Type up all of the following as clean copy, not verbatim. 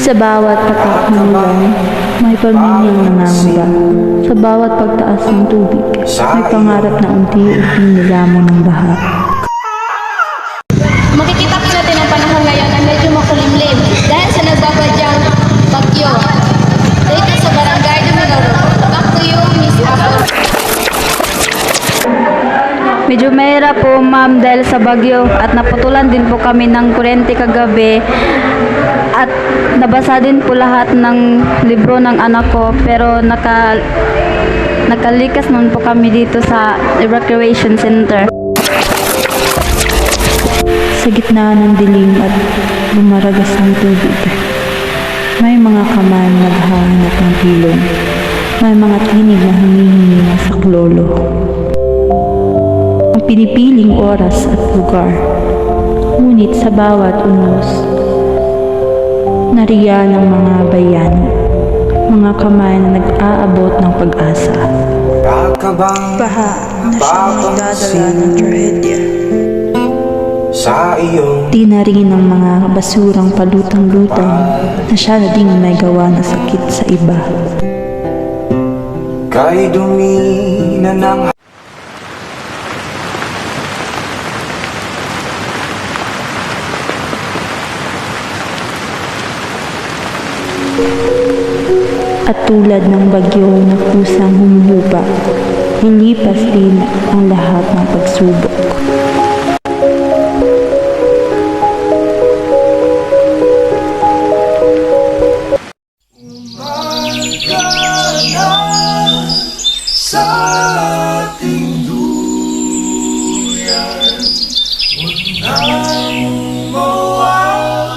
Sa bawat patak ng ulan, may pamilyang nangangamba. Sa bawat pagtaas ng tubig, may pangarap na unti-unti nilamon ng baha. Makikita po natin ang panahon ngayon na medyo makulimlim dahil sa nagbabadyang bagyo. Dito sa Barangay Dumiloro, back to you, Miss Apple. Medyo mahirap po ma'am dahil sa bagyo at naputulan din po kami ng kuryente kagabi at nabasa din po lahat ng libro ng anak ko pero nakalikas naman po kami dito sa evacuation center. Sa gitna ng dilim at lumaragas ng tubig, may mga kamay na naghahanap ng tulong. May mga tinig na humihingi ng saklolo. Ang pinipiling oras at lugar, ngunit sa bawat unos, nariyan ng mga bayani, mga kamay na nag-aabot ng pag-asa. Baha na siyang nagdadala ng trahedya. Sa iyong Di na rin ang mga basurang palutang-lutang na siya na ding may gawa na sakit sa iba. kay dumi na ng At tulad ng bagyo na kusang humuhupa, nilipas din ang lahat ng pagsubok. sa ating duyan, unang mawawala,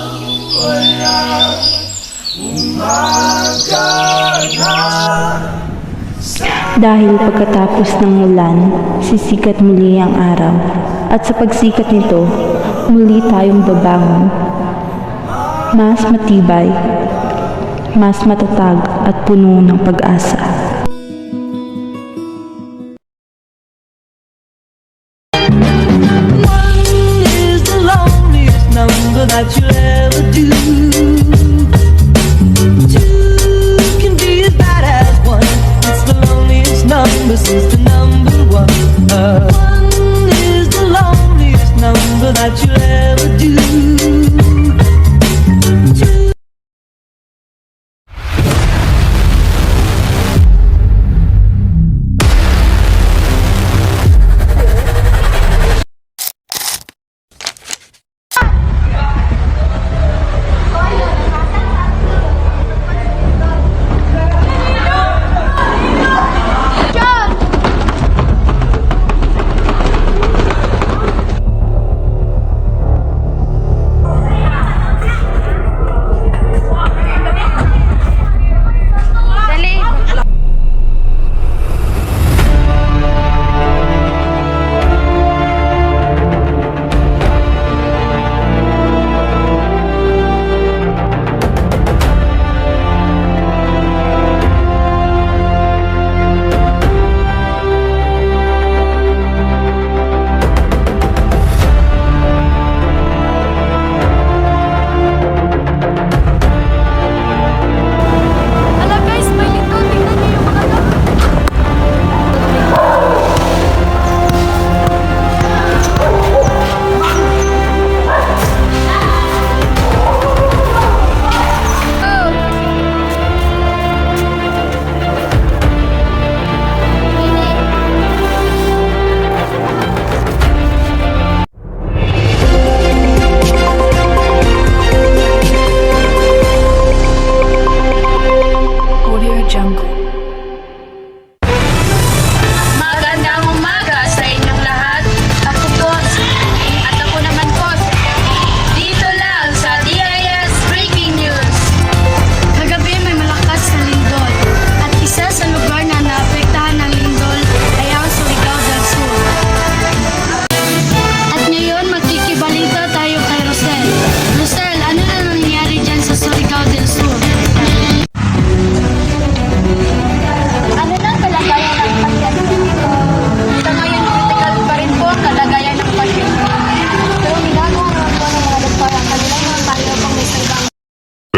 umaga na. Dahil pagkatapos ng ulan, sisikat muli ang araw. At sa pagsikat nito, muli tayong babangon. Mas matibay, mas matatag at puno ng pag-asa. One is the loneliest number that you'll ever do. Two can be as bad as one. It's the loneliest number since the number one. One is the loneliest number that you'll ever do. Two.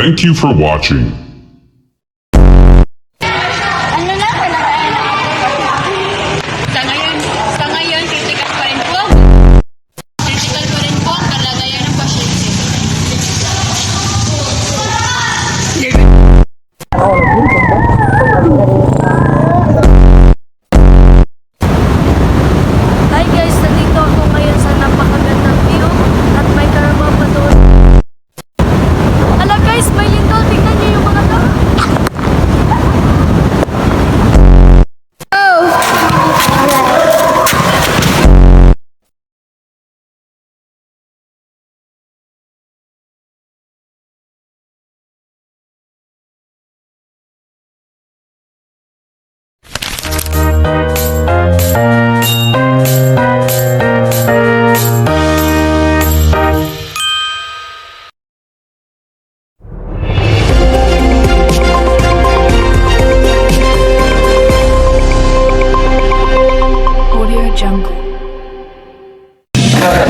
Thank you for watching. Ano na? Sa ngayon, critical pa rin po. Critical pa rin po ang kalagayan ng pasyente. Hi guys, nandito ako ngayon sa napakagandang view at may karama pa doon. Ala guys, may lindol. Tingnan niyo yung mga tao.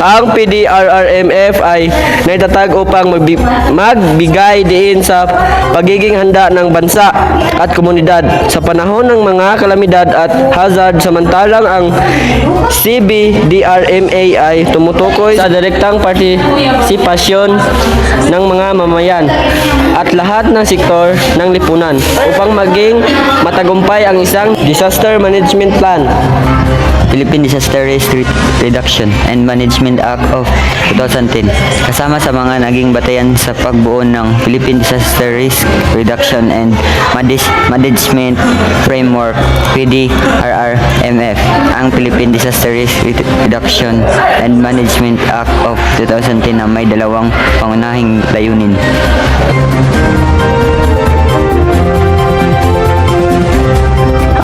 Ang PDRRMF ay naitatag upang magbigay diin sa pagiging handa ng bansa at komunidad sa panahon ng mga kalamidad at hazard, samantalang ang CBDRMA ay tumutukoy sa direktang partisipasyon ng mga mamayan at lahat ng sektor ng lipunan upang maging matagumpay ang isang disaster management plan. Philippine Disaster Risk Reduction and Management Act of 2010 kasama sa mga naging batayan sa pagbuo ng Philippine Disaster Risk Reduction and Management Framework PDRRMF. Ang Philippine Disaster Risk Reduction and Management Act of 2010 na may dalawang pangunahing layunin.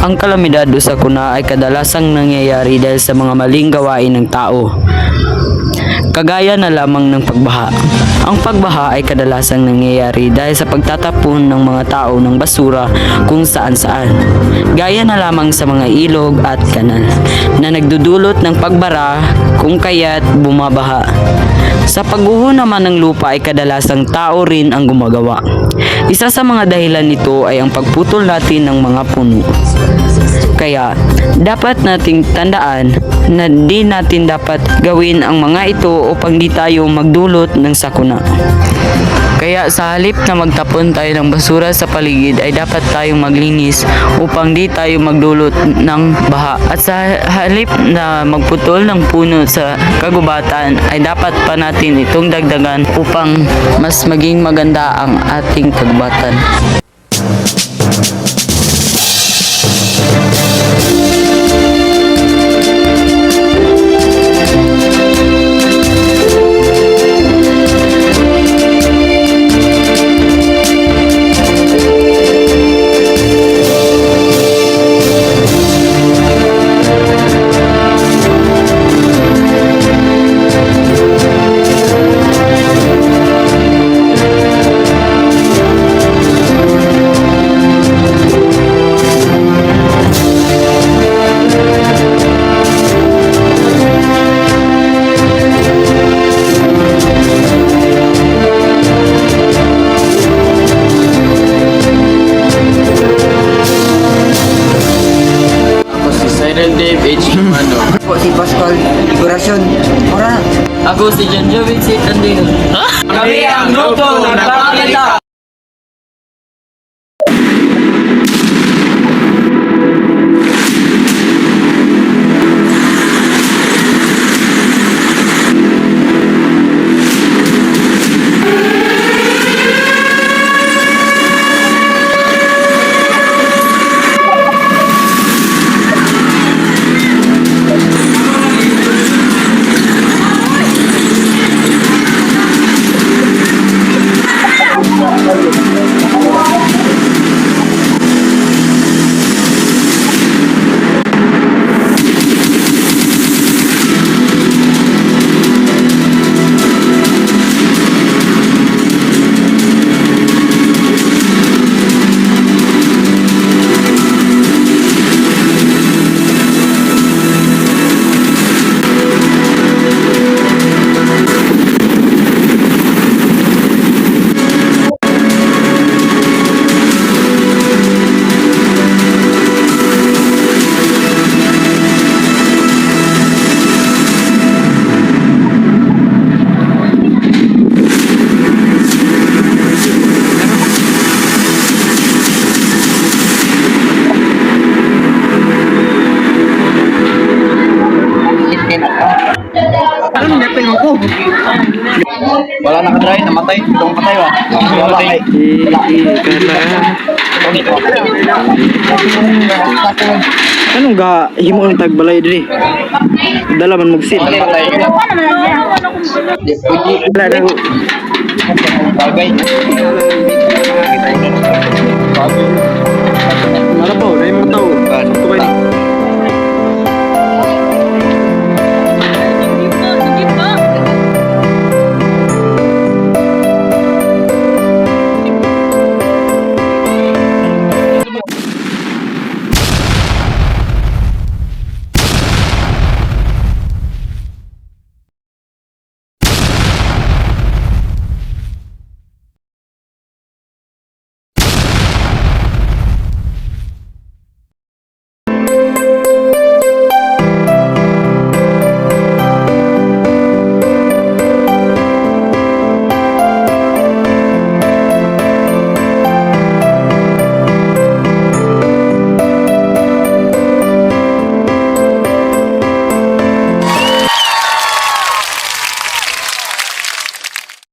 Ang kalamidad o sakuna ay kadalasang nangyayari dahil sa mga maling gawain ng tao. Kagaya na lamang ng pagbaha. Ang pagbaha ay kadalasang nangyayari dahil sa pagtatapon ng mga tao ng basura kung saan-saan. Gaya na lamang sa mga ilog at kanal na nagdudulot ng pagbara kung kaya't bumabaha. Sa pagguho naman ng lupa ay kadalasang tao rin ang gumagawa. Isa sa mga dahilan nito ay ang pagputol natin ng mga puno. Kaya, dapat nating tandaan na di natin dapat gawin ang mga ito upang di tayo magdulot ng sakuna. Kaya sa halip na magtapon tayo ng basura sa paligid ay dapat tayong maglinis upang di tayo magdulot ng baha. At sa halip na magputol ng puno sa kagubatan ay dapat pa natin itong dagdagan upang mas maging maganda ang ating kagubatan. Si Pascal Decoration. Ora. Ako si John Jovic si Tandino. Kami ang grupo na nagpapakita. Ano nang yapin mo ko? Wala na ka-dry, namatay. Itong patay ba? Wala kay. Anong ga himo ang tagbalay diri? Dala man magsin. Wala daw. Bagay. Wala po, dahil mo tao. Ito ba